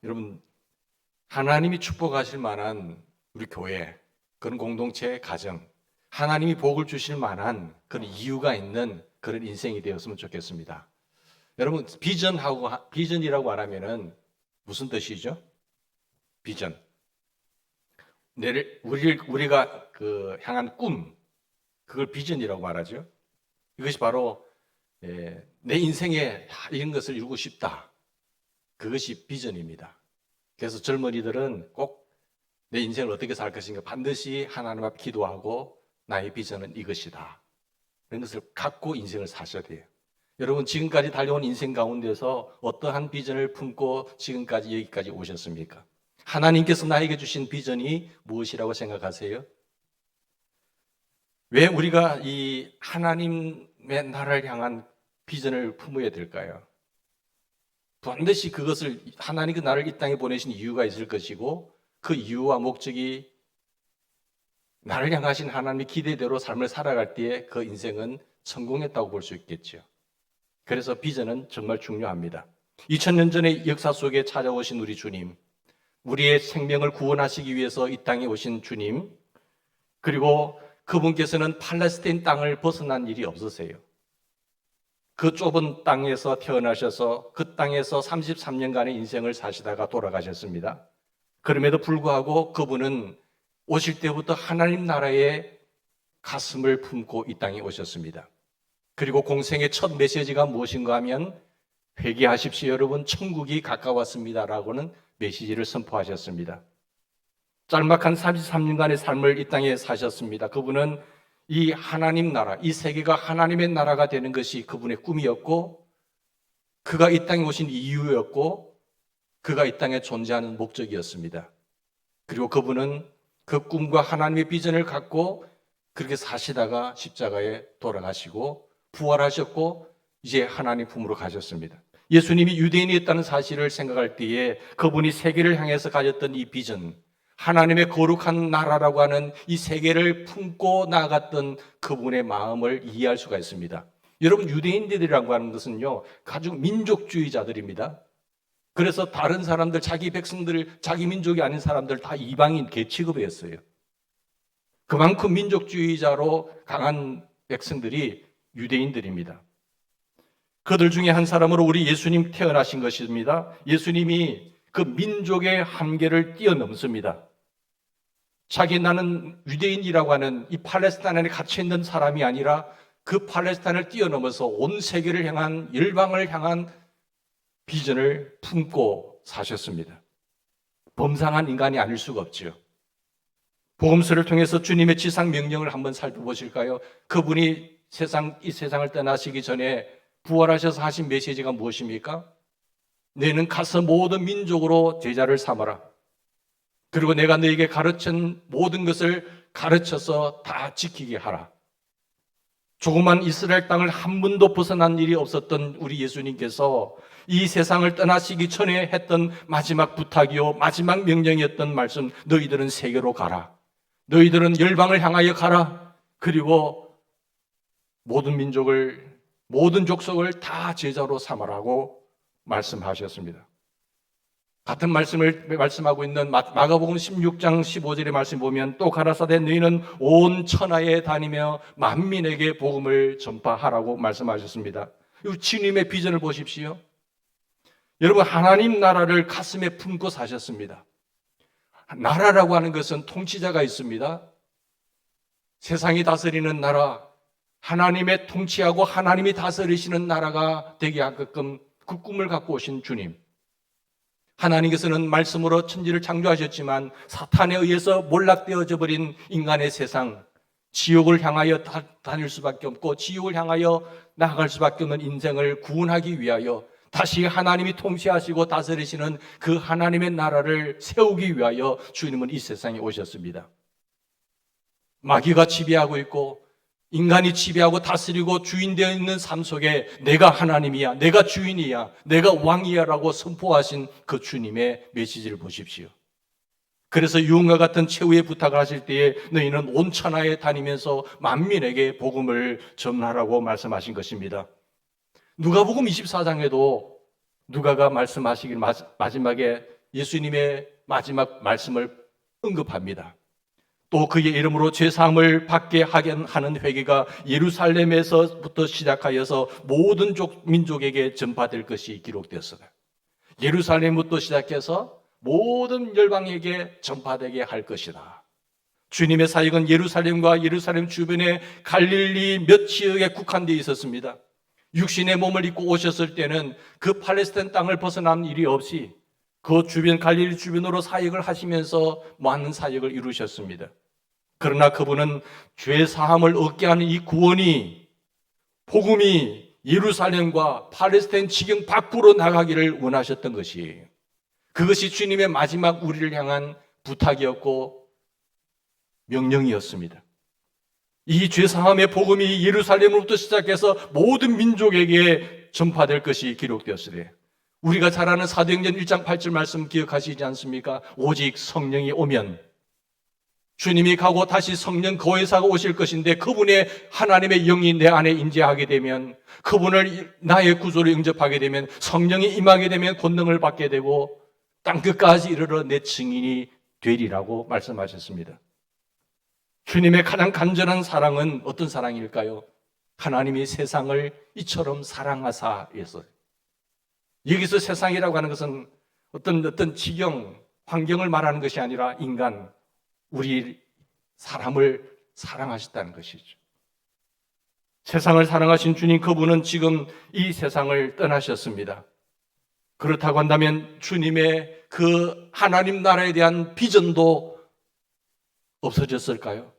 여러분, 하나님이 축복하실 만한 우리 교회, 그런 공동체, 가정, 하나님이 복을 주실 만한 그런 이유가 있는 그런 인생이 되었으면 좋겠습니다. 여러분, 비전이라고 말하면은 무슨 뜻이죠? 비전. 우리가 향한 꿈, 그걸 비전이라고 말하죠. 이것이 바로 내 인생에 이런 것을 이루고 싶다. 그것이 비전입니다. 그래서 젊은이들은 꼭 내 인생을 어떻게 살 것인가 반드시 하나님 앞 기도하고 나의 비전은 이것이다. 그런 것을 갖고 인생을 사셔야 돼요. 여러분, 지금까지 달려온 인생 가운데서 어떠한 비전을 품고 지금까지 여기까지 오셨습니까? 하나님께서 나에게 주신 비전이 무엇이라고 생각하세요? 왜 우리가 이 하나님의 나라를 향한 비전을 품어야 될까요? 반드시 그것을 하나님이 나를 이 땅에 보내신 이유가 있을 것이고 그 이유와 목적이 나를 향하신 하나님의 기대대로 삶을 살아갈 때에 그 인생은 성공했다고 볼 수 있겠죠. 그래서 비전은 정말 중요합니다. 2000년 전의 역사 속에 찾아오신 우리 주님, 우리의 생명을 구원하시기 위해서 이 땅에 오신 주님, 그리고 그분께서는 팔레스타인 땅을 벗어난 일이 없으세요. 그 좁은 땅에서 태어나셔서 그 땅에서 33년간의 인생을 사시다가 돌아가셨습니다. 그럼에도 불구하고 그분은 오실 때부터 하나님 나라의 가슴을 품고 이 땅에 오셨습니다. 그리고 공생의 첫 메시지가 무엇인가 하면 회개하십시오 여러분, 천국이 가까웠습니다라고는 메시지를 선포하셨습니다. 짤막한 33년간의 삶을 이 땅에 사셨습니다. 그분은 이 하나님 나라, 이 세계가 하나님의 나라가 되는 것이 그분의 꿈이었고, 그가 이 땅에 오신 이유였고, 그가 이 땅에 존재하는 목적이었습니다. 그리고 그분은 그 꿈과 하나님의 비전을 갖고 그렇게 사시다가 십자가에 돌아가시고 부활하셨고 이제 하나님 품으로 가셨습니다. 예수님이 유대인이었다는 사실을 생각할 때에 그분이 세계를 향해서 가졌던 이 비전, 하나님의 거룩한 나라라고 하는 이 세계를 품고 나아갔던 그분의 마음을 이해할 수가 있습니다. 여러분, 유대인들이라고 하는 것은요, 가죽 민족주의자들입니다. 그래서 다른 사람들, 자기 백성들, 자기 민족이 아닌 사람들 다 이방인 개 취급했어요. 그만큼 민족주의자로 강한 백성들이 유대인들입니다. 그들 중에 한 사람으로 우리 예수님 태어나신 것입니다. 예수님이 그 민족의 한계를 뛰어넘습니다. 나는 유대인이라고 하는 이 팔레스타인에 갇혀 있는 사람이 아니라 그 팔레스타인을 뛰어넘어서 온 세계를 향한, 열방을 향한 비전을 품고 사셨습니다. 범상한 인간이 아닐 수가 없죠. 복음서를 통해서 주님의 지상 명령을 한번 살펴보실까요? 그분이 이 세상을 떠나시기 전에 부활하셔서 하신 메시지가 무엇입니까? 너희는 가서 모든 민족으로 제자를 삼아라. 그리고 내가 너에게 가르친 모든 것을 가르쳐서 다 지키게 하라. 조그만 이스라엘 땅을 한 번도 벗어난 일이 없었던 우리 예수님께서 이 세상을 떠나시기 전에 했던 마지막 부탁이요, 마지막 명령이었던 말씀, 너희들은 세계로 가라. 너희들은 열방을 향하여 가라. 그리고 모든 민족을, 모든 족속을 다 제자로 삼으라고 말씀하셨습니다. 같은 말씀을 말씀하고 있는 마가복음 16장 15절의 말씀 보면 또 가라사대 너희는 온 천하에 다니며 만민에게 복음을 전파하라고 말씀하셨습니다. 이 주님의 비전을 보십시오. 여러분, 하나님 나라를 가슴에 품고 사셨습니다. 나라라고 하는 것은 통치자가 있습니다. 세상이 다스리는 나라, 하나님의 통치하고 하나님이 다스리시는 나라가 되게 하게끔 그 꿈을 갖고 오신 주님. 하나님께서는 말씀으로 천지를 창조하셨지만 사탄에 의해서 몰락되어져 버린 인간의 세상, 지옥을 향하여 다닐 수밖에 없고 지옥을 향하여 나아갈 수밖에 없는 인생을 구원하기 위하여 다시 하나님이 통치하시고 다스리시는 그 하나님의 나라를 세우기 위하여 주님은 이 세상에 오셨습니다. 마귀가 지배하고 있고 인간이 지배하고 다스리고 주인되어 있는 삶 속에 내가 하나님이야, 내가 주인이야, 내가 왕이야 라고 선포하신 그 주님의 메시지를 보십시오. 그래서 유흥과 같은 최후의 부탁을 하실 때에 너희는 온 천하에 다니면서 만민에게 복음을 전하라고 말씀하신 것입니다. 누가복음 24장에도 누가가 말씀하시길 마지막에 예수님의 마지막 말씀을 언급합니다. 또 그의 이름으로 죄사함을 받게 하는 회개가 예루살렘에서부터 시작하여서 모든 민족에게 전파될 것이 기록되었습니다. 예루살렘부터 시작해서 모든 열방에게 전파되게 할 것이다. 주님의 사역은 예루살렘과 예루살렘 주변의 갈릴리 몇 지역에 국한되어 있었습니다. 육신의 몸을 입고 오셨을 때는 그 팔레스타인 땅을 벗어난 일이 없이 그 주변 갈릴리 주변으로 사역을 하시면서 많은 사역을 이루셨습니다. 그러나 그분은 죄 사함을 얻게 하는 이 구원이, 복음이 예루살렘과 팔레스타인 지경 밖으로 나가기를 원하셨던 것이에요. 그것이 주님의 마지막 우리를 향한 부탁이었고 명령이었습니다. 이 죄사함의 복음이 예루살렘으로부터 시작해서 모든 민족에게 전파될 것이 기록되었으되, 우리가 잘 아는 사도행전 1장 8절 말씀 기억하시지 않습니까? 오직 성령이 오면, 주님이 가고 다시 성령 거회사가 오실 것인데 그분의 하나님의 영이 내 안에 임재하게 되면, 그분을 나의 구조로 영접하게 되면, 성령이 임하게 되면 권능을 받게 되고 땅끝까지 이르러 내 증인이 되리라고 말씀하셨습니다. 주님의 가장 간절한 사랑은 어떤 사랑일까요? 하나님이 세상을 이처럼 사랑하사에서, 여기서 세상이라고 하는 것은 어떤 지경, 환경을 말하는 것이 아니라 인간, 우리 사람을 사랑하셨다는 것이죠. 세상을 사랑하신 주님, 그분은 지금 이 세상을 떠나셨습니다. 그렇다고 한다면 주님의 그 하나님 나라에 대한 비전도 없어졌을까요?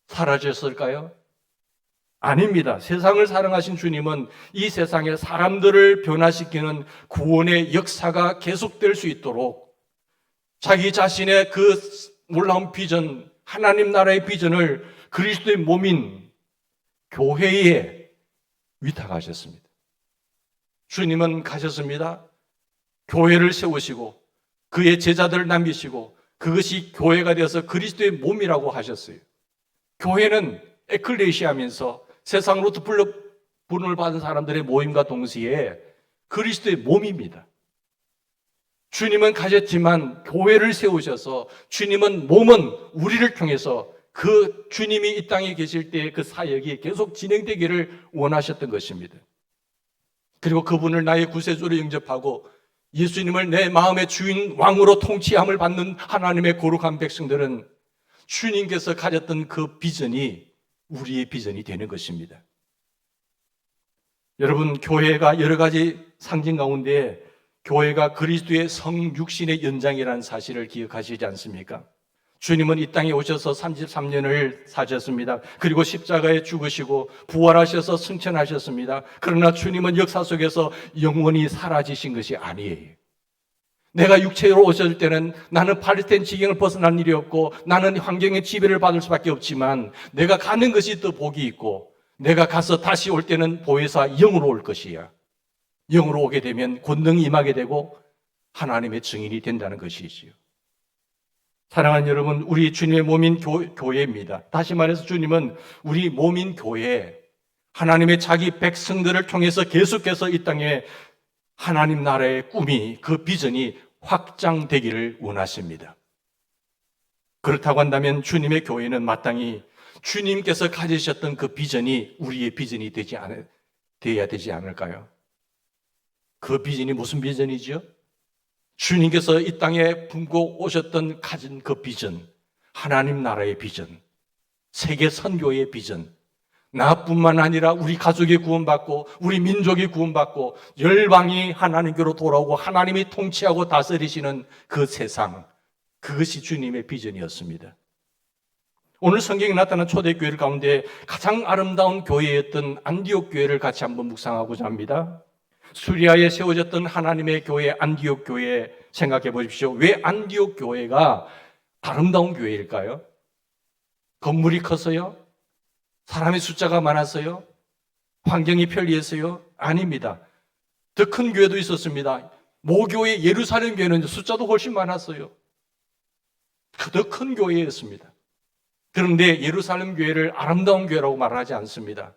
사라졌을까요? 아닙니다. 세상을 사랑하신 주님은 이 세상의 사람들을 변화시키는 구원의 역사가 계속될 수 있도록 자기 자신의 그 놀라운 비전, 하나님 나라의 비전을 그리스도의 몸인 교회에 위탁하셨습니다. 주님은 가셨습니다. 교회를 세우시고 그의 제자들을 남기시고 그것이 교회가 되어서 그리스도의 몸이라고 하셨어요. 교회는 에클레시아면서 세상으로부터 부름을 받은 사람들의 모임과 동시에 그리스도의 몸입니다. 주님은 가셨지만 교회를 세우셔서 주님은 몸은 우리를 통해서 그 주님이 이 땅에 계실 때 그 사역이 계속 진행되기를 원하셨던 것입니다. 그리고 그분을 나의 구세주로 영접하고 예수님을 내 마음의 주인 왕으로 통치함을 받는 하나님의 거룩한 백성들은 주님께서 가졌던 그 비전이 우리의 비전이 되는 것입니다. 여러분, 교회가 여러 가지 상징 가운데 교회가 그리스도의 성육신의 연장이라는 사실을 기억하시지 않습니까? 주님은 이 땅에 오셔서 33년을 사셨습니다. 그리고 십자가에 죽으시고 부활하셔서 승천하셨습니다. 그러나 주님은 역사 속에서 영원히 사라지신 것이 아니에요. 내가 육체로 오실 때는 나는 팔레스타인 지경을 벗어날 일이 없고 나는 환경의 지배를 받을 수밖에 없지만 내가 가는 것이 더 복이 있고 내가 가서 다시 올 때는 보혜사 영으로 올 것이야. 영으로 오게 되면 권능이 임하게 되고 하나님의 증인이 된다는 것이지요. 사랑하는 여러분, 우리 주님의 몸인 교회입니다. 다시 말해서 주님은 우리 몸인 교회, 하나님의 자기 백성들을 통해서 계속해서 이 땅에 하나님 나라의 꿈이, 그 비전이 확장되기를 원하십니다. 그렇다고 한다면 주님의 교회는 마땅히 주님께서 가지셨던 그 비전이 우리의 비전이 되어야 되지 않을까요? 그 비전이 무슨 비전이죠? 주님께서 이 땅에 품고 오셨던 가진 그 비전, 하나님 나라의 비전, 세계 선교의 비전, 나뿐만 아니라 우리 가족이 구원받고 우리 민족이 구원받고 열방이 하나님께로 돌아오고 하나님이 통치하고 다스리시는 그 세상, 그것이 주님의 비전이었습니다. 오늘 성경에 나타난 초대교회를 가운데 가장 아름다운 교회였던 안디옥 교회를 같이 한번 묵상하고자 합니다. 수리아에 세워졌던 하나님의 교회 안디옥 교회 생각해 보십시오. 왜 안디옥 교회가 아름다운 교회일까요? 건물이 커서요? 사람의 숫자가 많아서요? 환경이 편리해서요? 아닙니다. 더 큰 교회도 있었습니다. 모교회 예루살렘 교회는 숫자도 훨씬 많았어요. 더 큰 교회였습니다. 그런데 예루살렘 교회를 아름다운 교회라고 말하지 않습니다.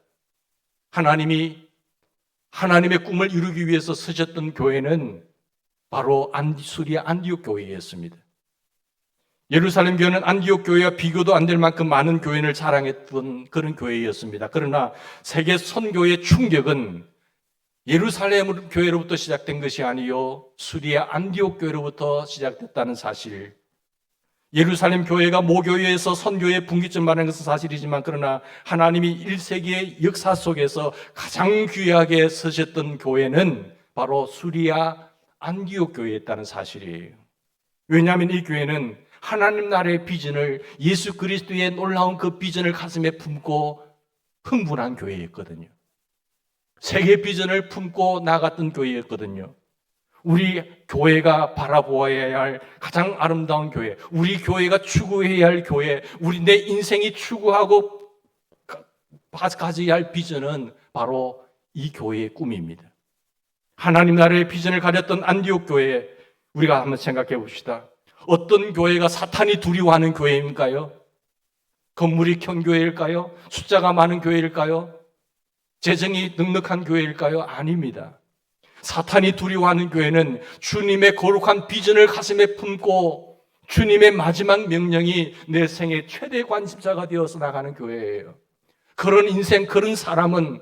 하나님의 꿈을 이루기 위해서 쓰셨던 교회는 바로 수리아 안디옥 교회였습니다. 예루살렘 교회는 안디옥 교회와 비교도 안 될 만큼 많은 교인을 자랑했던 그런 교회였습니다. 그러나 세계 선교의 충격은 예루살렘 교회로부터 시작된 것이 아니요 수리아 안디옥 교회로부터 시작됐다는 사실. 예루살렘 교회가 모교회에서 선교의 분기점 말하는 것은 사실이지만 그러나 하나님이 1세기의 역사 속에서 가장 귀하게 서셨던 교회는 바로 수리아 안디옥 교회였다는 사실이에요. 왜냐하면 이 교회는 하나님 나라의 비전을, 예수 그리스도의 놀라운 그 비전을 가슴에 품고 흥분한 교회였거든요. 세계 비전을 품고 나갔던 교회였거든요. 우리 교회가 바라보아야 할 가장 아름다운 교회, 우리 교회가 추구해야 할 교회, 내 인생이 추구하고 가져야 할 비전은 바로 이 교회의 꿈입니다. 하나님 나라의 비전을 가졌던 안디옥 교회, 우리가 한번 생각해 봅시다. 어떤 교회가 사탄이 두려워하는 교회인가요? 건물이 큰 교회일까요? 숫자가 많은 교회일까요? 재정이 넉넉한 교회일까요? 아닙니다. 사탄이 두려워하는 교회는 주님의 거룩한 비전을 가슴에 품고 주님의 마지막 명령이 내 생의 최대 관심사가 되어서 나가는 교회예요. 그런 인생, 그런 사람은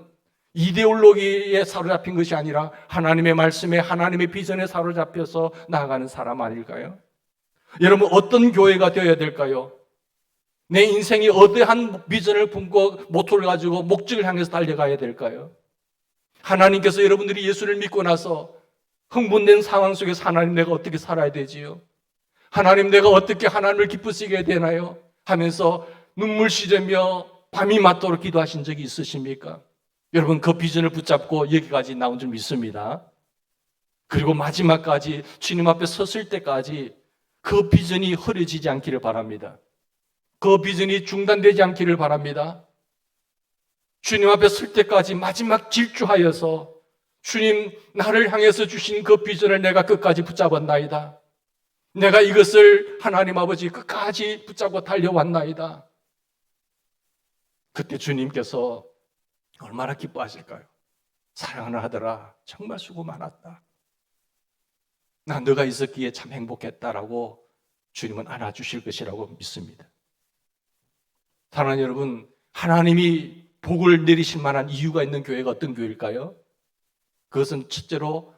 이데올로기에 사로잡힌 것이 아니라 하나님의 말씀에, 하나님의 비전에 사로잡혀서 나아가는 사람 아닐까요? 여러분, 어떤 교회가 되어야 될까요? 내 인생이 어떠한 비전을 품고 모토를 가지고 목적을 향해서 달려가야 될까요? 하나님께서 여러분들이 예수를 믿고 나서 흥분된 상황 속에서 하나님 내가 어떻게 살아야 되지요? 하나님 내가 어떻게 하나님을 기쁘시게 해야 되나요? 하면서 눈물 씻으며 밤이 맞도록 기도하신 적이 있으십니까? 여러분 그 비전을 붙잡고 여기까지 나온 줄 믿습니다. 그리고 마지막까지 주님 앞에 섰을 때까지 그 비전이 흐려지지 않기를 바랍니다. 그 비전이 중단되지 않기를 바랍니다. 주님 앞에 설 때까지 마지막 질주하여서 주님 나를 향해서 주신 그 비전을 내가 끝까지 붙잡았나이다. 내가 이것을 하나님 아버지 끝까지 붙잡고 달려왔나이다. 그때 주님께서 얼마나 기뻐하실까요? 사랑하는 아들아, 정말 수고 많았다. 나 너가 있었기에 참 행복했다라고 주님은 안아주실 것이라고 믿습니다. 사랑하는 여러분, 하나님이 복을 내리실 만한 이유가 있는 교회가 어떤 교회일까요? 그것은 첫째로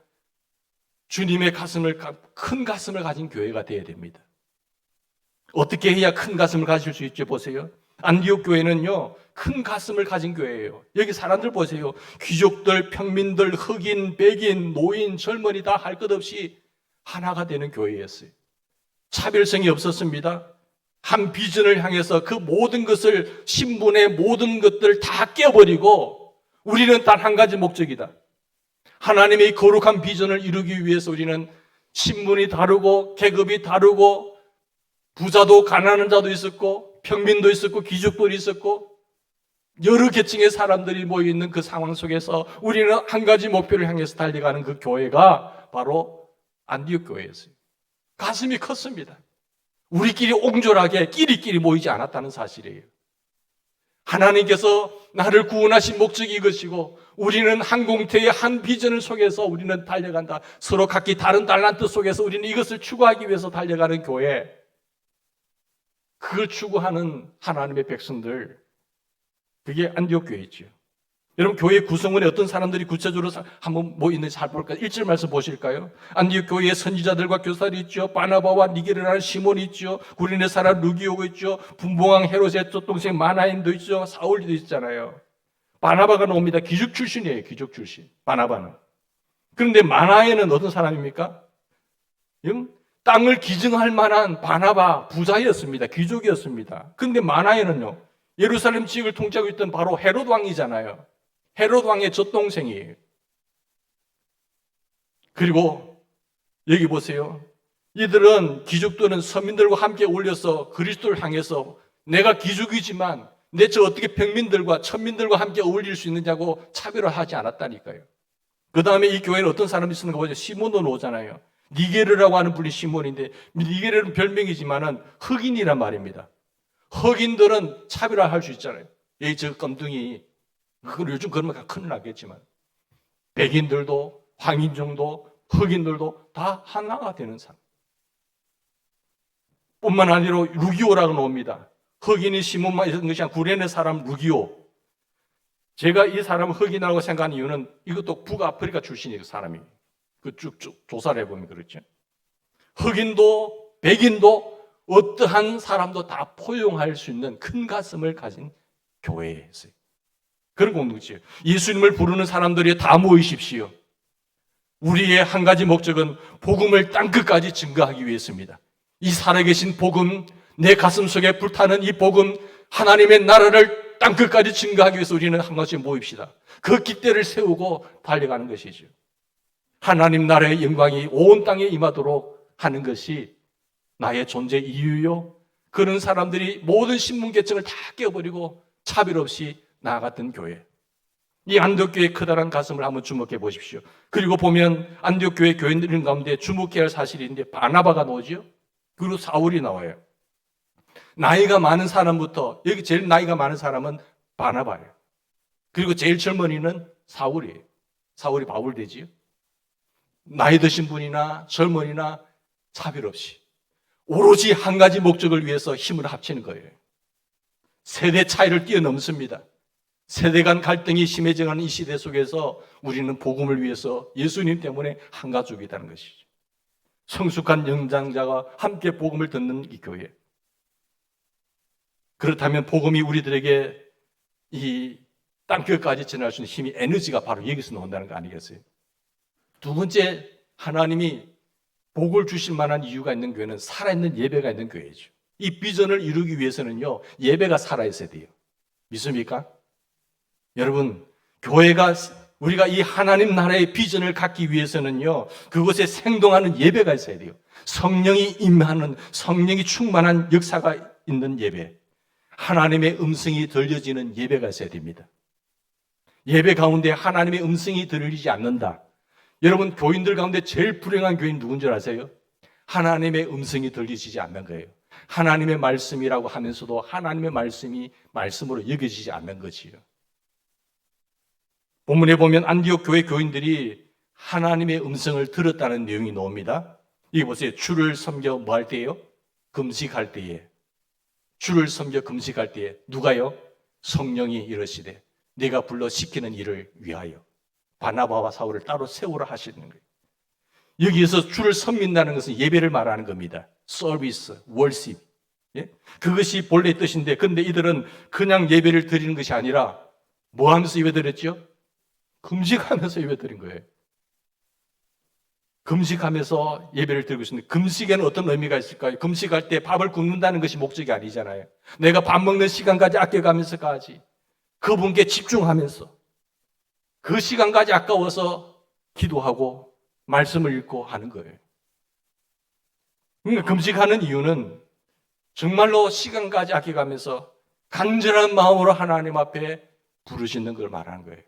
주님의 큰 가슴을 가진 교회가 되어야 됩니다. 어떻게 해야 큰 가슴을 가질 수 있죠? 보세요. 안디옥 교회는요, 큰 가슴을 가진 교회예요. 여기 사람들 보세요. 귀족들, 평민들, 흑인, 백인, 노인, 젊은이 다 할 것 없이 하나가 되는 교회였어요. 차별성이 없었습니다. 한 비전을 향해서 그 모든 것을, 신분의 모든 것들을 다 깨버리고 우리는 단 한 가지 목적이다. 하나님의 거룩한 비전을 이루기 위해서 우리는 신분이 다르고 계급이 다르고 부자도 가난한 자도 있었고 평민도 있었고 귀족들이 있었고 여러 계층의 사람들이 모여있는 그 상황 속에서 우리는 한 가지 목표를 향해서 달려가는 그 교회가 바로 안디옥 교회였어요. 가슴이 컸습니다. 우리끼리 옹졸하게 끼리끼리 모이지 않았다는 사실이에요. 하나님께서 나를 구원하신 목적이 이것이고 우리는 한 공태의 한 비전을 속에서 우리는 달려간다. 서로 각기 다른 달란트 속에서 우리는 이것을 추구하기 위해서 달려가는 교회, 그걸 추구하는 하나님의 백성들, 그게 안디옥 교회죠. 여러분 교회 구성원에 어떤 사람들이 구체적으로 한번 뭐 있는지 잘 볼까요? 1절 말씀 보실까요? 안디옥 교회에 선지자들과 교사들이 있죠. 바나바와 니게르라는 시몬이 있죠. 구레네 사람 루기오가 있죠. 분봉왕 헤롯의 쫓동생 마나임도 있죠. 사울도 있잖아요. 바나바가 나옵니다. 귀족 출신이에요. 귀족 출신. 바나바는. 그런데 마나에는 어떤 사람입니까? 땅을 기증할 만한 바나바 부자였습니다. 귀족이었습니다. 그런데 마나에는요, 예루살렘 지역을 통치하고 있던 바로 헤롯 왕이잖아요. 헤롯 왕의 젖동생이에요. 그리고 여기 보세요. 이들은 귀족들은 서민들과 함께 어울려서 그리스도를 향해서 내가 귀족이지만 내 저 어떻게 평민들과 천민들과 함께 어울릴 수 있느냐고 차별을 하지 않았다니까요. 그 다음에 이 교회는 어떤 사람이 있는가 보죠. 시몬도 나오잖아요. 니게르라고 하는 분이 시몬인데 니게르는 별명이지만은 흑인이란 말입니다. 흑인들은 차별화할 수 있잖아요. 여기 저 검둥이, 그건 요즘 그러면 큰일 나겠지만 백인들도 황인종도 흑인들도 다 하나가 되는 사람. 뿐만 아니라 루기오라고 나옵니다. 흑인이 신문만 있었던 것이 아니라 구레네 사람 루기오. 제가 이 사람을 흑인이라고 생각하는 이유는 이것도 북아프리카 출신의 사람이 그 쭉 조사를 해보면 그렇죠. 흑인도 백인도 어떠한 사람도 다 포용할 수 있는 큰 가슴을 가진 교회였어요. 그런 공동체예요. 예수님을 부르는 사람들이 다 모이십시오. 우리의 한 가지 목적은 복음을 땅끝까지 증거하기 위해서입니다. 이 살아계신 복음, 내 가슴 속에 불타는 이 복음, 하나님의 나라를 땅끝까지 증거하기 위해서 우리는 한 가지 모입시다. 그 깃대를 세우고 달려가는 것이죠. 하나님 나라의 영광이 온 땅에 임하도록 하는 것이 나의 존재 이유요. 그런 사람들이 모든 신분계층을 다 깨어버리고 차별 없이 나아갔던 교회. 이 안디옥교회의 커다란 가슴을 한번 주목해 보십시오. 그리고 보면 안디옥교회 교인들 가운데 주목해야 할 사실이 있는데 바나바가 나오죠. 그리고 사울이 나와요. 나이가 많은 사람부터, 여기 제일 나이가 많은 사람은 바나바예요. 그리고 제일 젊은이는 사울이에요. 사울이 바울 되지요. 나이 드신 분이나 젊은이나 차별 없이 오로지 한 가지 목적을 위해서 힘을 합치는 거예요. 세대 차이를 뛰어넘습니다. 세대 간 갈등이 심해져가는 이 시대 속에서 우리는 복음을 위해서 예수님 때문에 한 가족이라는 것이죠. 성숙한 연장자가 함께 복음을 듣는 이 교회. 그렇다면 복음이 우리들에게 이 땅끝까지 전할 수 있는 힘이, 에너지가 바로 여기서 나온다는 거 아니겠어요? 두 번째, 하나님이 복을 주실 만한 이유가 있는 교회는 살아있는 예배가 있는 교회죠. 이 비전을 이루기 위해서는요, 예배가 살아있어야 돼요. 믿습니까? 여러분, 교회가, 우리가 이 하나님 나라의 비전을 갖기 위해서는요, 그곳에 생동하는 예배가 있어야 돼요. 성령이 임하는, 성령이 충만한 역사가 있는 예배. 하나님의 음성이 들려지는 예배가 있어야 됩니다. 예배 가운데 하나님의 음성이 들리지 않는다. 여러분, 교인들 가운데 제일 불행한 교인 누군 줄 아세요? 하나님의 음성이 들리지 않는 거예요. 하나님의 말씀이라고 하면서도 하나님의 말씀이 말씀으로 여겨지지 않는 거지요. 본문에 보면 안디옥 교회 교인들이 하나님의 음성을 들었다는 내용이 나옵니다. 이게 보세요. 주를 섬겨 뭐 할 때예요? 금식할 때에. 주를 섬겨 금식할 때에 누가요? 성령이 이르시되 내가 불러 시키는 일을 위하여 바나바와 사울을 따로 세우라 하시는 거예요. 여기에서 주를 섬긴다는 것은 예배를 말하는 겁니다. 서비스, 월십. 예? 그것이 본래 뜻인데, 근데 이들은 그냥 예배를 드리는 것이 아니라 뭐 하면서 예배 드렸죠? 금식하면서 예배 드린 거예요. 금식하면서 예배를 드리고 있는데, 금식에는 어떤 의미가 있을까요? 금식할 때 밥을 굶는다는 것이 목적이 아니잖아요. 내가 밥 먹는 시간까지 아껴가면서까지 그분께 집중하면서 그 시간까지 아까워서 기도하고 말씀을 읽고 하는 거예요. 그러니까 금식하는 이유는 정말로 시간까지 아껴가면서 간절한 마음으로 하나님 앞에 부르시는 걸 말하는 거예요.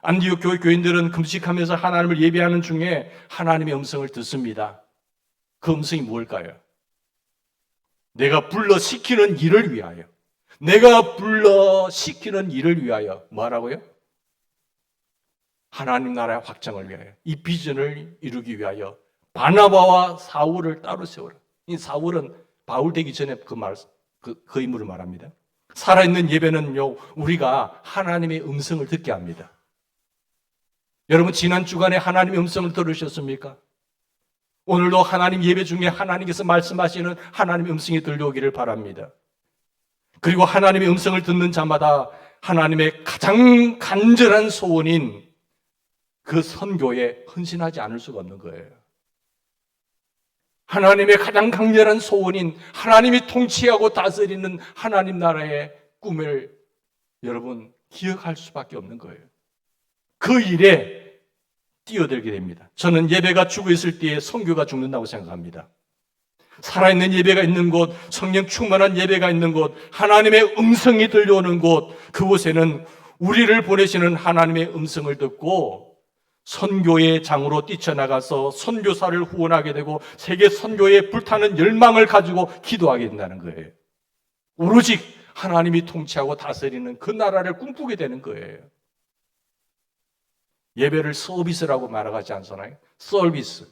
안디옥 교회 교인들은 금식하면서 하나님을 예배하는 중에 하나님의 음성을 듣습니다. 그 음성이 뭘까요? 내가 불러 시키는 일을 위하여. 내가 불러 시키는 일을 위하여. 뭐라고요? 하나님 나라의 확장을 위하여. 이 비전을 이루기 위하여 바나바와 사울을 따로 세우라. 이 사울은 바울 되기 전에 그 인물을 말합니다. 살아있는 예배는요, 우리가 하나님의 음성을 듣게 합니다. 여러분, 지난 주간에 하나님의 음성을 들으셨습니까? 오늘도 하나님 예배 중에 하나님께서 말씀하시는 하나님의 음성이 들려오기를 바랍니다. 그리고 하나님의 음성을 듣는 자마다 하나님의 가장 간절한 소원인 그 선교에 헌신하지 않을 수가 없는 거예요. 하나님의 가장 강렬한 소원인 하나님이 통치하고 다스리는 하나님 나라의 꿈을 여러분 기억할 수밖에 없는 거예요. 그 일에 뛰어들게 됩니다. 저는 예배가 죽어 있을 때에 선교가 죽는다고 생각합니다. 살아있는 예배가 있는 곳, 성령 충만한 예배가 있는 곳, 하나님의 음성이 들려오는 곳, 그곳에는 우리를 보내시는 하나님의 음성을 듣고 선교의 장으로 뛰쳐나가서 선교사를 후원하게 되고 세계 선교에 불타는 열망을 가지고 기도하게 된다는 거예요. 오로지 하나님이 통치하고 다스리는 그 나라를 꿈꾸게 되는 거예요. 예배를 서비스라고 말하지 않잖아요. 서비스.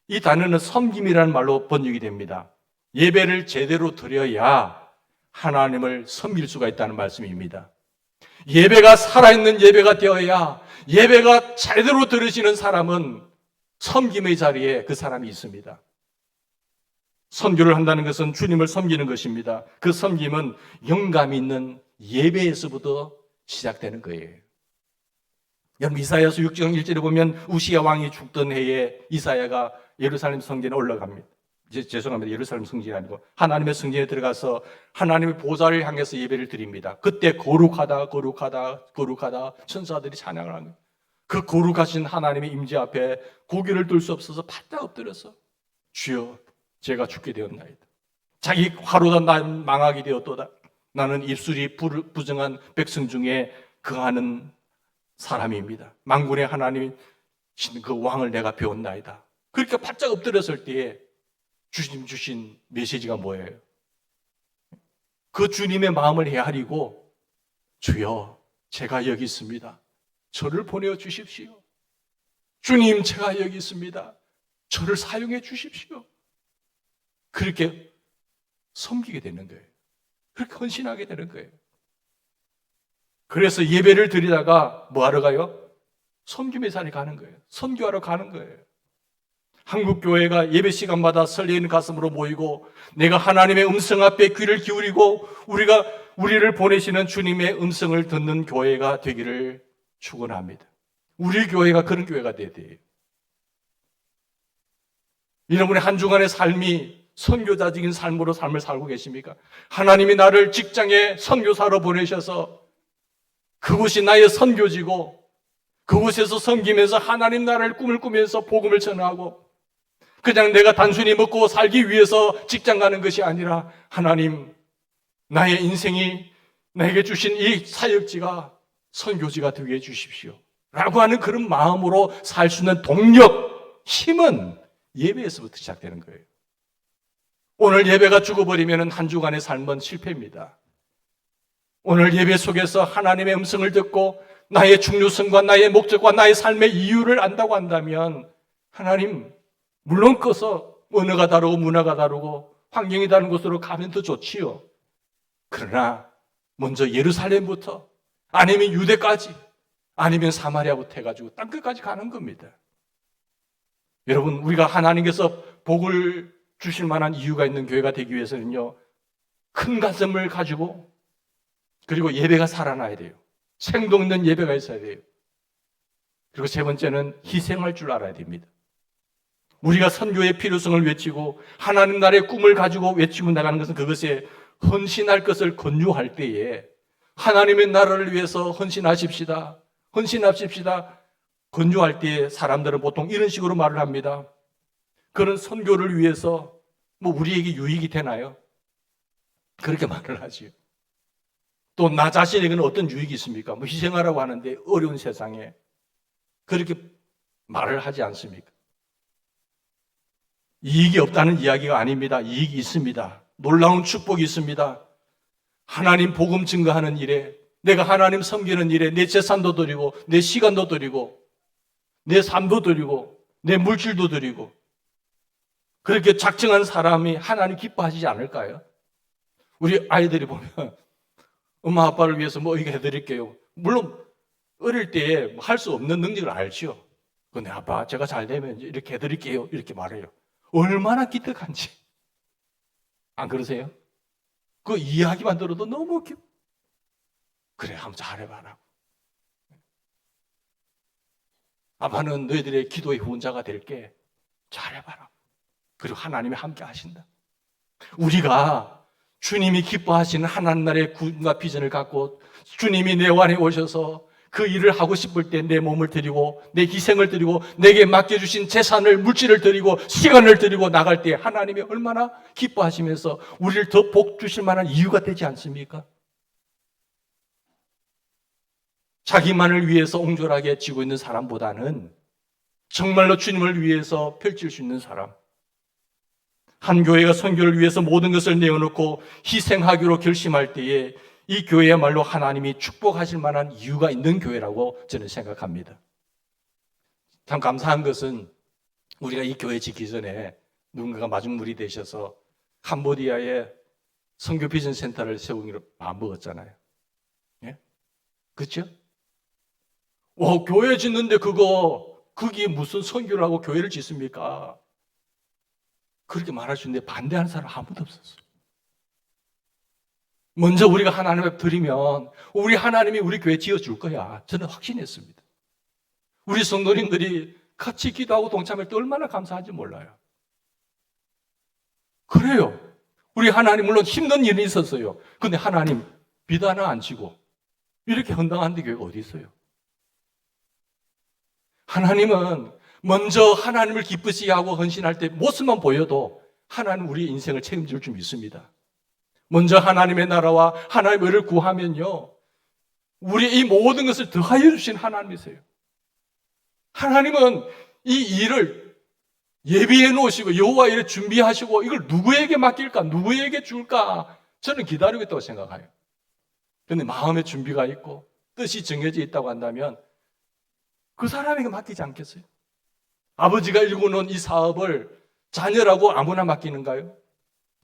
이 단어는 섬김이라는 말로 번역이 됩니다. 예배를 제대로 드려야 하나님을 섬길 수가 있다는 말씀입니다. 예배가 살아있는 예배가 되어야, 예배가 제대로 드려지는 사람은 섬김의 자리에 그 사람이 있습니다. 선교를 한다는 것은 주님을 섬기는 것입니다. 그 섬김은 영감 있는 예배에서부터 시작되는 거예요. 여러분, 이사야서 6장 1절에 보면 우시야 왕이 죽던 해에 이사야가 예루살렘 성전에 올라갑니다. 죄송합니다. 예루살렘 성전이 아니고 하나님의 성전에 들어가서 하나님의 보좌를 향해서 예배를 드립니다. 그때 거룩하다 천사들이 찬양을 하는 거예요. 그 거룩하신 하나님의 임재 앞에 고개를 들 수 없어서 바짝 엎드려서 주여 제가 죽게 되었나이다. 자기 화로다 난 망하게 되었도다. 나는 입술이 부정한 백성 중에 거하는 사람입니다. 만군의 하나님 그 왕을 내가 배웠나이다. 그렇게 바짝 엎드렸을 때에 주님 주신 메시지가 뭐예요? 그 주님의 마음을 헤아리고 주여 제가 여기 있습니다. 저를 보내어 주십시오. 주님 제가 여기 있습니다. 저를 사용해 주십시오. 그렇게 섬기게 되는 거예요. 그렇게 헌신하게 되는 거예요. 그래서 예배를 드리다가 뭐 하러 가요? 섬김의 자리에 가는 거예요. 선교하러 가는 거예요. 한국 교회가 예배 시간마다 설레이는 가슴으로 모이고 내가 하나님의 음성 앞에 귀를 기울이고 우리를 보내시는 주님의 음성을 듣는 교회가 되기를 축원합니다. 우리 교회가 그런 교회가 돼야 돼요. 여러분의 한 주간의 삶이 선교자적인 삶으로 삶을 살고 계십니까? 하나님이 나를 직장에 선교사로 보내셔서 그곳이 나의 선교지고 그곳에서 섬기면서 하나님 나라를 꿈을 꾸면서 복음을 전하고 그냥 내가 단순히 먹고 살기 위해서 직장 가는 것이 아니라 하나님 나의 인생이 나에게 주신 이 사역지가 선교지가 되게 해주십시오 라고 하는 그런 마음으로 살 수 있는 동력, 힘은 예배에서부터 시작되는 거예요. 오늘 예배가 죽어버리면 한 주간의 삶은 실패입니다. 오늘 예배 속에서 하나님의 음성을 듣고 나의 중요성과 나의 목적과 나의 삶의 이유를 안다고 한다면 하나님 물론 꺼서 언어가 다르고 문화가 다르고 환경이 다른 곳으로 가면 더 좋지요. 그러나 먼저 예루살렘부터 아니면 유대까지 아니면 사마리아부터 해가지고 땅끝까지 가는 겁니다. 여러분 우리가 하나님께서 복을 주실 만한 이유가 있는 교회가 되기 위해서는요 큰 가슴을 가지고 그리고 예배가 살아나야 돼요. 생동 있는 예배가 있어야 돼요. 그리고 세 번째는 희생할 줄 알아야 됩니다. 우리가 선교의 필요성을 외치고 하나님 나라의 꿈을 가지고 외치고 나가는 것은 그것에 헌신할 것을 권유할 때에 하나님의 나라를 위해서 헌신하십시다. 권유할 때에 사람들은 보통 이런 식으로 말을 합니다. 그런 선교를 위해서 우리에게 유익이 되나요? 그렇게 말을 하지요. 또 나 자신에게는 어떤 유익이 있습니까? 희생하라고 하는데 어려운 세상에 그렇게 말을 하지 않습니까? 이익이 없다는 이야기가 아닙니다. 이익이 있습니다. 놀라운 축복이 있습니다. 하나님 복음 증거하는 일에 내가 하나님 섬기는 일에 내 재산도 드리고 내 시간도 드리고 내 삶도 드리고 내 물질도 드리고 그렇게 작정한 사람이 하나님 기뻐하시지 않을까요? 우리 아이들이 보면 엄마 아빠를 위해서 이거 해드릴게요. 물론 어릴 때 할 수 없는 능력을 알죠. 근데 아빠 제가 잘 되면 이렇게 해드릴게요. 이렇게 말해요. 얼마나 기특한지. 안 그러세요? 그 이야기만 들어도 너무 그래 한번 잘해봐라. 아빠는 너희들의 기도의 후원자가 될게. 잘해봐라. 그리고 하나님이 함께 하신다. 우리가 주님이 기뻐하시는 하나님 나라의 구원과 비전을 갖고 주님이 내 안에 오셔서 그 일을 하고 싶을 때 내 몸을 드리고 내 희생을 드리고 내게 맡겨주신 재산을 물질을 드리고 시간을 드리고 나갈 때 하나님이 얼마나 기뻐하시면서 우리를 더 복 주실 만한 이유가 되지 않습니까? 자기만을 위해서 옹졸하게 지고 있는 사람보다는 정말로 주님을 위해서 펼칠 수 있는 사람, 한 교회가 선교를 위해서 모든 것을 내어놓고 희생하기로 결심할 때에 이 교회야말로 하나님이 축복하실 만한 이유가 있는 교회라고 저는 생각합니다. 참 감사한 것은 우리가 이 교회 짓기 전에 누군가가 마중물이 되셔서 캄보디아에 선교 비전 센터를 세우기로 마음먹었잖아요. 예? 그렇죠? 교회 짓는데 그게 무슨 선교를 하고 교회를 짓습니까? 그렇게 말할 수 있는데 반대하는 사람 아무도 없었어요. 먼저 우리가 하나님 앞에 드리면 우리 하나님이 우리 교회 지어줄 거야. 저는 확신했습니다. 우리 성도님들이 같이 기도하고 동참할 때 얼마나 감사한지 몰라요. 그래요. 우리 하나님 물론 힘든 일이 있었어요. 근데 하나님 비도 하나 안 치고 이렇게 헌당한 데 교회가 어디 있어요? 하나님은 먼저 하나님을 기쁘시게 하고 헌신할 때 모습만 보여도 하나님 우리의 인생을 책임질 줄 믿습니다. 먼저 하나님의 나라와 하나님의 의를 구하면요, 우리 이 모든 것을 더하여 주신 하나님이세요. 하나님은 이 일을 예비해 놓으시고 여호와 일을 준비하시고 이걸 누구에게 맡길까? 누구에게 줄까? 저는 기다리고 있다고 생각해요. 그런데 마음의 준비가 있고 뜻이 정해져 있다고 한다면 그 사람에게 맡기지 않겠어요? 아버지가 일궈놓은 이 사업을 자녀라고 아무나 맡기는가요?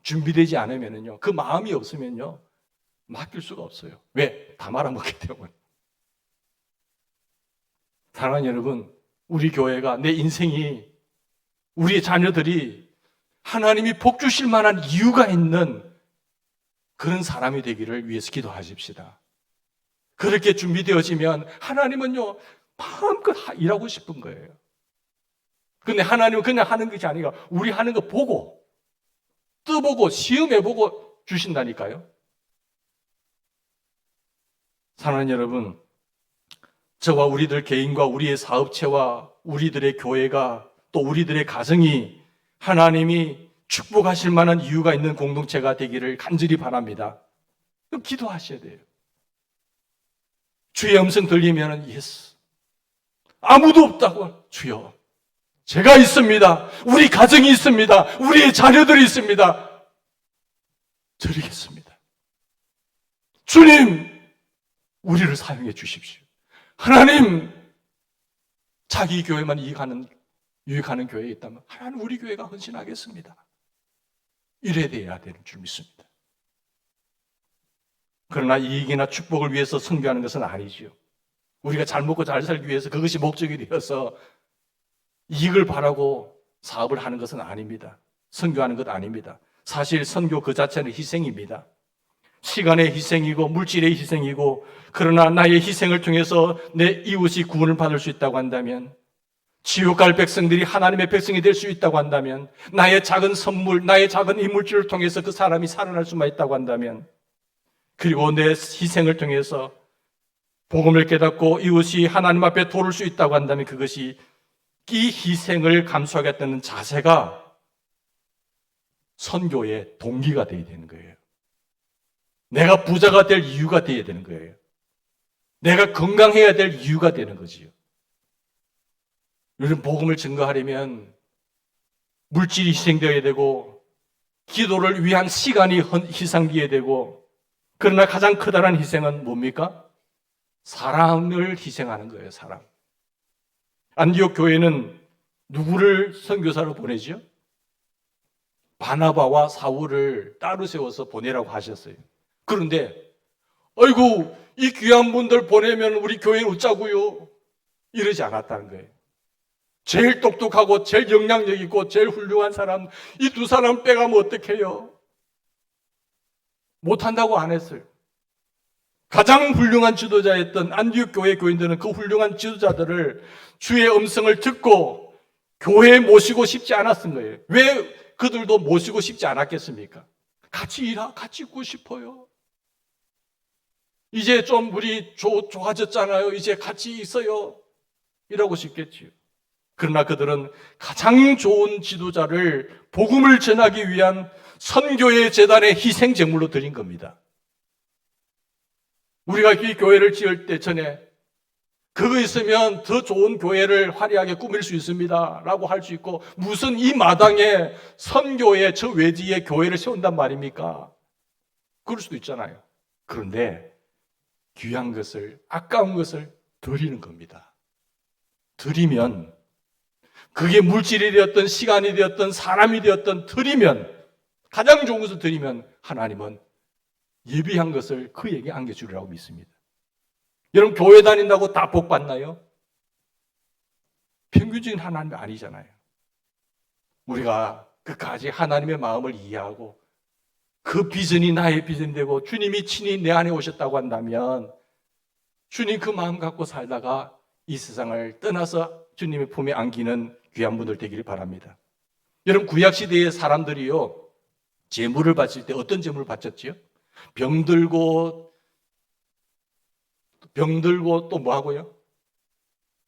준비되지 않으면요, 그 마음이 없으면요, 맡길 수가 없어요. 왜? 다 말아먹기 때문에. 사랑하는 여러분, 우리 교회가, 내 인생이, 우리의 자녀들이 하나님이 복 주실 만한 이유가 있는 그런 사람이 되기를 위해서 기도하십시다. 그렇게 준비되어지면 하나님은요, 마음껏 일하고 싶은 거예요. 근데 하나님은 그냥 하는 것이 아니라 우리 하는 거 보고, 떠보고, 시험해보고 주신다니까요. 사랑하는 여러분, 저와 우리들 개인과 우리의 사업체와 우리들의 교회가 또 우리들의 가정이 하나님이 축복하실 만한 이유가 있는 공동체가 되기를 간절히 바랍니다. 기도하셔야 돼요. 주의 음성 들리면 예스. 아무도 없다고 주여, 제가 있습니다. 우리 가정이 있습니다. 우리의 자녀들이 있습니다. 드리겠습니다. 주님, 우리를 사용해 주십시오. 하나님, 자기 교회만 유익하는 교회에 있다면 하나님 우리 교회가 헌신하겠습니다. 이래 돼야 되는 줄 믿습니다. 그러나 이익이나 축복을 위해서 선교하는 것은 아니지요. 우리가 잘 먹고 잘 살기 위해서 그것이 목적이 되어서 이익을 바라고 사업을 하는 것은 아닙니다. 선교하는 것 아닙니다. 사실 선교 그 자체는 희생입니다. 시간의 희생이고 물질의 희생이고, 그러나 나의 희생을 통해서 내 이웃이 구원을 받을 수 있다고 한다면, 지옥 갈 백성들이 하나님의 백성이 될 수 있다고 한다면, 나의 작은 선물, 나의 작은 이물질을 통해서 그 사람이 살아날 수만 있다고 한다면, 그리고 내 희생을 통해서 복음을 깨닫고 이웃이 하나님 앞에 도를 수 있다고 한다면, 그것이 이 희생을 감수하겠다는 자세가 선교의 동기가 되어야 되는 거예요. 내가 부자가 될 이유가 되어야 되는 거예요. 내가 건강해야 될 이유가 되는 거지요. 요즘 복음을 증거하려면 물질이 희생되어야 되고, 기도를 위한 시간이 희생되어야 되고, 그러나 가장 커다란 희생은 뭡니까? 사람을 희생하는 거예요, 사람. 안디옥 교회는 누구를 선교사로 보내죠? 바나바와 사울을 따로 세워서 보내라고 하셨어요. 그런데 아이고, 이 귀한 분들 보내면 우리 교회는 어쩌고요? 이러지 않았다는 거예요. 제일 똑똑하고 제일 영향력 있고 제일 훌륭한 사람, 이 두 사람 빼가면 어떡해요? 못한다고 안 했어요. 가장 훌륭한 지도자였던 안디옥 교회 교인들은 그 훌륭한 지도자들을 주의 음성을 듣고 교회에 모시고 싶지 않았던 거예요. 왜 그들도 모시고 싶지 않았겠습니까? 같이 있고 싶어요. 이제 좀 우리 좋아졌잖아요. 이제 같이 있어요. 이러고 싶겠지요. 그러나 그들은 가장 좋은 지도자를 복음을 전하기 위한 선교의 재단의 희생 제물로 드린 겁니다. 우리가 이 교회를 지을 때 전에 그거 있으면 더 좋은 교회를 화려하게 꾸밀 수 있습니다 라고 할 수 있고, 무슨 이 마당에 선교의 저 외지에 교회를 세운단 말입니까? 그럴 수도 있잖아요. 그런데 귀한 것을, 아까운 것을 드리는 겁니다. 드리면 그게 물질이 되었던 시간이 되었던 사람이 되었던 드리면, 가장 좋은 것을 드리면 하나님은 예비한 것을 그에게 안겨주리라고 믿습니다. 여러분, 교회 다닌다고 다 복 받나요? 평균적인 하나님이 아니잖아요. 우리가 끝까지 하나님의 마음을 이해하고 그 비전이 나의 비전이 되고 주님이 친히 내 안에 오셨다고 한다면 주님 그 마음 갖고 살다가 이 세상을 떠나서 주님의 품에 안기는 귀한 분들 되기를 바랍니다. 여러분, 구약시대의 사람들이요, 제물을 바칠 때 어떤 제물을 바쳤지요? 병들고 또 뭐 하고요?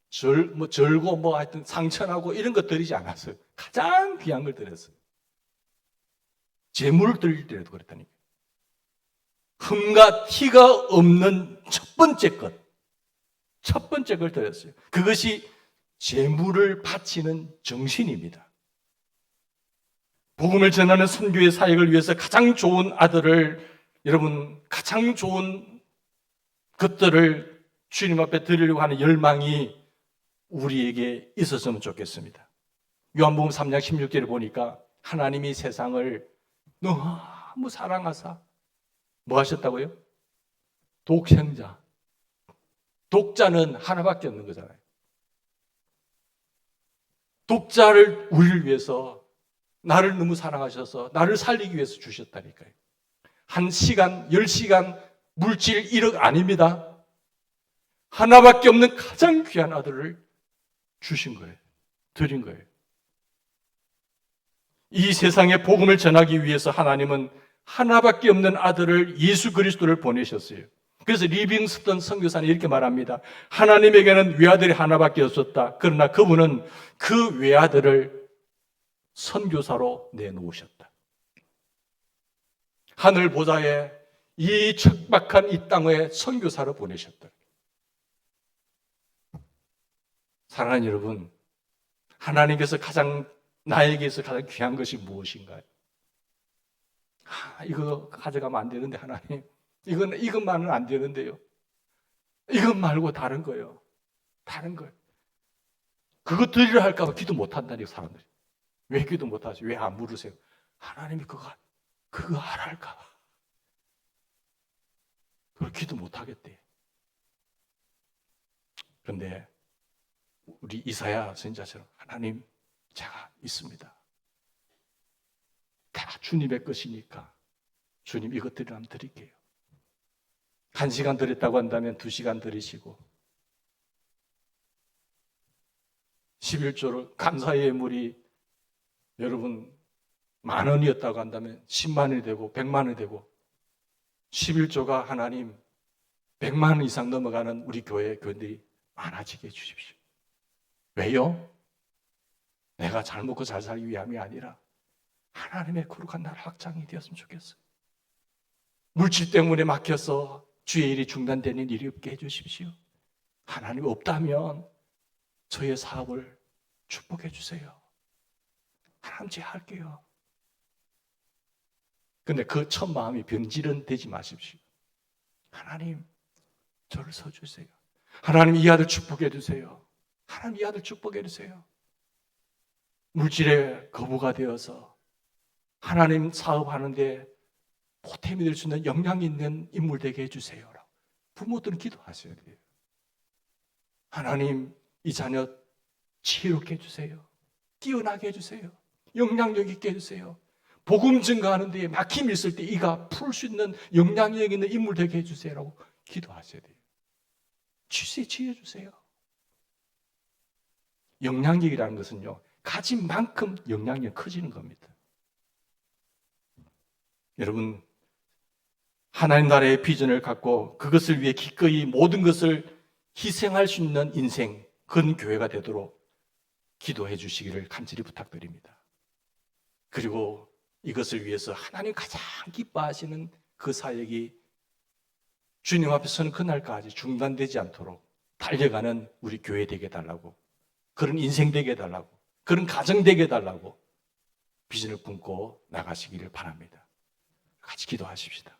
절고 하여튼 상천하고 이런 거 드리지 않았어요. 가장 귀한 걸 드렸어요. 제물을 드릴 때라도 그랬다니까. 흠과 티가 없는 첫 번째 걸 드렸어요. 그것이 제물을 바치는 정신입니다. 복음을 전하는 선교의 사역을 위해서 가장 좋은 아들을, 여러분, 가장 좋은 것들을 주님 앞에 드리려고 하는 열망이 우리에게 있었으면 좋겠습니다. 요한복음 3장 16절을 보니까 하나님이 세상을 너무 사랑하사 뭐 하셨다고요? 독생자. 독자는 하나밖에 없는 거잖아요. 독자를 우리를 위해서, 나를 너무 사랑하셔서 나를 살리기 위해서 주셨다니까요. 1시간, 10시간, 물질 1억 아닙니다. 하나밖에 없는 가장 귀한 아들을 주신 거예요. 드린 거예요. 이 세상에 복음을 전하기 위해서 하나님은 하나밖에 없는 아들을, 예수 그리스도를 보내셨어요. 그래서 리빙스턴 선교사는 이렇게 말합니다. 하나님에게는 외아들이 하나밖에 없었다. 그러나 그분은 그 외아들을 선교사로 내놓으셨다. 하늘 보좌에 이 척박한 이 땅에 선교사로 보내셨다. 사랑하는 여러분, 하나님께서 나에게서 가장 귀한 것이 무엇인가요? 이거 가져가면 안 되는데 하나님, 이것만은 안 되는데요. 이것 말고 다른 거요. 다른 거요. 그거 드리려 할까 봐 기도 못 한다니요, 사람들이. 왜 기도 못 하세요? 왜 안 물으세요? 하나님이 그거 하랄까 봐. 그걸 기도 못 하겠대. 그런데 우리 이사야 선지자처럼 하나님, 제가 있습니다. 다 주님의 것이니까 주님 이것들을 한번 드릴게요. 1시간 드렸다고 한다면 2시간 드리시고, 11조를 감사의 예물이 여러분 10,000원이었다고 한다면 10만 원이 되고 100만 원이 되고, 11조가 하나님 100만 원 이상 넘어가는 우리 교회 교인들이 많아지게 해주십시오. 왜요? 내가 잘 먹고 잘 살기 위함이 아니라 하나님의 거룩한 나라 확장이 되었으면 좋겠어요. 물질 때문에 막혀서 주의 일이 중단되는 일이 없게 해주십시오. 하나님 없다면 저의 사업을 축복해 주세요. 하나님 제가 할게요. 근데 그 첫 마음이 변질은 되지 마십시오. 하나님 저를 써주세요. 하나님 이 아들 축복해 주세요. 하나님 이 아들 축복해 주세요. 물질에 거부가 되어서 하나님 사업하는데 보탬이 될 수 있는 영향 있는 인물 되게 해주세요. 부모들은 기도하셔야 돼요. 하나님 이 자녀 지혜롭게 해주세요. 뛰어나게 해주세요. 영향력 있게 해주세요. 복음 증거하는 데에 막힘이 있을 때 이가 풀 수 있는 영향력 있는 인물 되게 해주세요 라고 기도하셔야 돼요. 지혜 주세요. 영향력이라는 것은요, 가진 만큼 영향력이 커지는 겁니다. 여러분, 하나님 나라의 비전을 갖고 그것을 위해 기꺼이 모든 것을 희생할 수 있는 인생, 그런 교회가 되도록 기도해 주시기를 간절히 부탁드립니다. 그리고 이것을 위해서 하나님 가장 기뻐하시는 그 사역이 주님 앞에 서는 그날까지 중단되지 않도록 달려가는 우리 교회 되게 해달라고, 그런 인생 되게 해달라고, 그런 가정 되게 해달라고 비전을 품고 나가시기를 바랍니다. 같이 기도하십시다.